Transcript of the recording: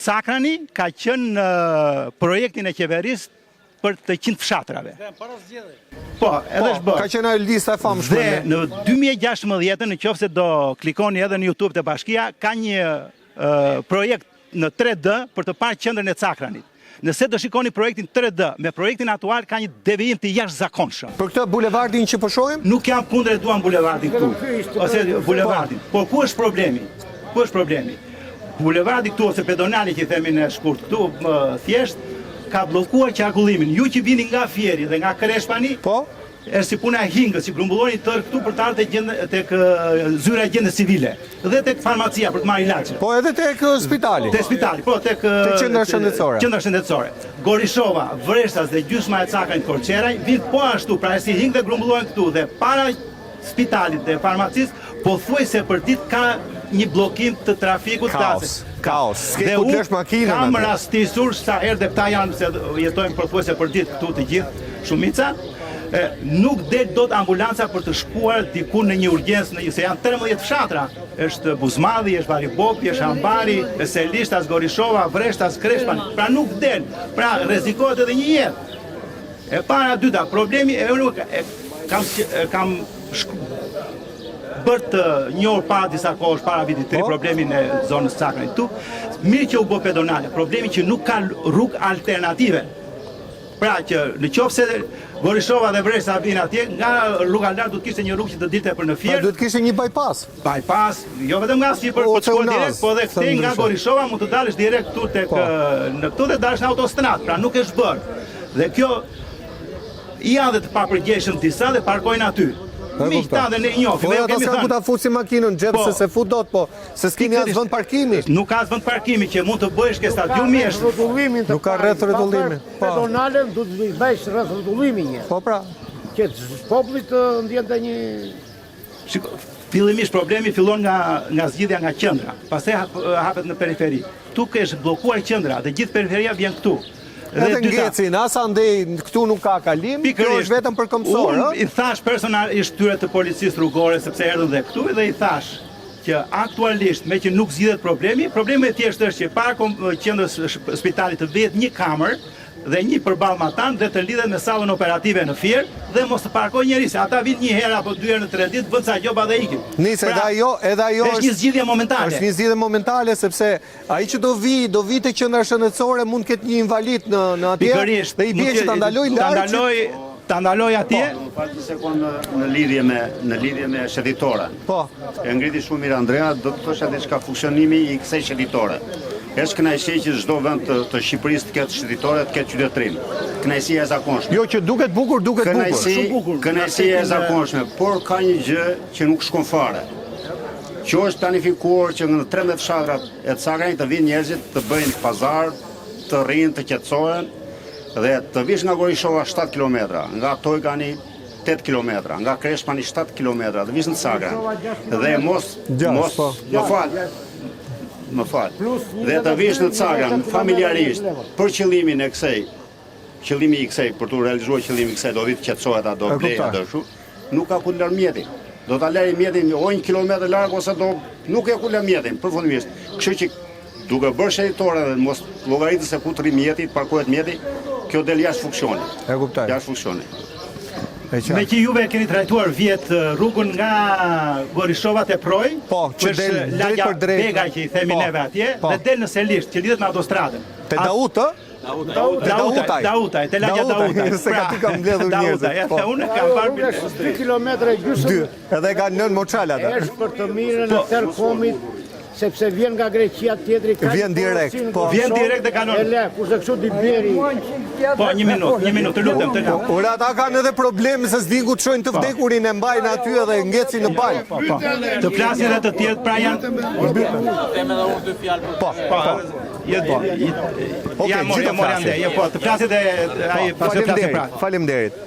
Sakrani ka qenë projektin e qeverisë për të 100 fshatrave. Po, edhe është bërë. Ka qenë ajo lista e famshme. Dhe në 2016, në qoftë se do klikoni edhe në YouTube të Bashkia, ka një projekt në 3D për të parë qendrën e Sakranit. Nëse do shikoni projektin 3D, me projektin aktual ka një devijim të jashtëzakonshëm. Për këtë bulevardin që po shohim? Nuk jam kundër e duam bulevardin këtu, ose bulevardin. Por ku është problemi? Ku është problemi? Bulevardi këtu ose pedonali që i themi në shkurt këtu, thjesht ka bllokuar qarkullimin. Ju që vini nga Fieri dhe nga Kreshpani, po, është si puna e hingës, si grumbulloni tërë këtu për të ardhur tek zyra e gjendjes civile dhe tek farmacia për të marrë ilaçe. Po edhe tek spitali. Tek spitali, po tek qendra shëndetësore. Qendra shëndetësore. Gorishova, Vreshtas dhe gjysma e Sakranit Korçeraj vin po ashtu, pra si hingë dhe grumbullohen këtu dhe para spitalit dhe farmacisë, pothuajse për ditë ka një bllokim të trafikut kaos. Dhe unë kam rastisur sa herë dhe këta janë se jetojmë pothuajse për ditë këtu të gjithë shumica, nuk del dot ambulanca për të shkuar diku në një urgjencë, se janë 13 fshatra. Është Buzmadhi, është Varibopi, është Hambari, është Selishtas, Gorishova, Vreshtas, Kreshpani. Pra nuk del. Pra rrezikohet edhe një jetë. E para dyta, problemi kam bërë të një orë para disa kohësh para vitit 3 problemin e zonës Sakranit këtu. Mirë që u bë pedonale, problemi që nuk ka rrugë alternative. Pra që në qoftë se Gorishova dhe Vreshta vinë atje, nga rruga lart duhet kishte një rrugë që të dilte për në Fier. Duhet kishte një bypass. Bypass, jo vetëm nga Sipër, po të shkon direkt, po edhe këtej nga Gorishova mund të dalësh direkt këtu tek në këtu dhe dalësh në autostradë. Pra nuk është bërë. Dhe kjo janë dhe të papërgjeshëm disa dhe parkojnë aty. Miqta dhe ne njohim. Po ata s'ka ku ta fusin makinën xhep se se fut dot, po se s'keni as vend parkimi. Nuk ka as vend parkimi që mund të bëhesh ke stadiumi është. Nuk ka rreth rrotullimin. Pedonale duhet të bësh rreth rrotullimin një. Po pra. Që populli të ndjente një. Fillimisht problemi fillon nga zgjidhja nga qendra, pastaj hapet në periferi. Këtu është bllokuar qendra dhe gjithë periferia vjen këtu. Edhe ngecin, as andej këtu nuk ka kalim, kjo është vetëm për këmbësor. Unë i thash personalisht tyre të policisë rrugore, sepse erdhën dhe këtu, dhe i thash që aktualisht me që nuk zgjidhet problemi e thjeshtë është që para qendrës spitalit të vjet një kamer dhe një përballë matan dhe të lidhet me sallën operative në Fier dhe mos të parkojë njerëz, ata vinë një herë apo 2 herë në 3 ditë, bën sa gjoba dhe ikin. Nisë edhe ajo është një zgjidhje momentale. Është një zgjidhje momentale sepse ai që do vi te qendra shëndetësore mund të ketë një invalid në atje dhe i bie që ta ndaloj atje. Pak një sekondë në lidhje me shëndetore. Po. E ngriti shumë mirë Andrea, do të thosha diçka funksionimi i kësaj shëndetore. Është kënaqësi që çdo vend të Shqipërisë të ketë shëndetore, të ketë qytetërim. Kënaqësia e zakonshme. Jo që duket bukur, Kënaqësia e zakonshme, por ka një gjë që nuk shkon fare. Që është planifikuar që në 13 fshatrat e Sakranit të vinë njerëzit të bëjnë pazar, të rrinë, të qetësohen dhe të vish nga Gorishova 7 kilometra, nga Tojgani 8 kilometra, nga Kreshpani 7 kilometra, të vish në Sakran. Dhe më fal. Dhe të vish në Sakran familjarisht për qëllimin e kësaj, qëllimi i kësaj për të realizuar qëllimin e kësaj do vi të qetësohet ato do blej ato kështu. Nuk ka ku lër mjetin. Do ta lëri mjetin o 1 kilometër larg ose nuk e ku lër mjetin përfundimisht. Kështu që duke bërë shëndetore dhe mos llogaritës se ku të rri mjeti, të parkohet mjeti, kjo del jashtë funksioni. E kuptoj. Jashtë funksioni. Me që juve keni trajtuar vjet rrugën nga Gorishova te Proj, që del drejt për drejt, Bega që i themi neve atje, dhe del në Selisht, që lidhet me autostradën. Te Dautë? Dautaj, te lagja Dautaj. Se ka ti kam mbledhur njerëzit. Unë kam parë 2 kilometra gjysmë. Edhe ka nën moçala ata. Është për të mirën e Terkomit, sepse vjen nga Greqia tjetri ka. Vjen direkt, po. Vjen direkt dhe kanon. Kurse kështu di bleri. Po, një minutë, të lutem, të lutem. Ora ata kanë edhe probleme se s'din ku çojnë të vdekurin e mbajnë aty edhe ngecin në bal. Të flasin edhe të tjerë pra janë. Them edhe unë 2 fjalë. Po. Ja mori ande, po, të flasit e ai pas të flasë pra. Faleminderit.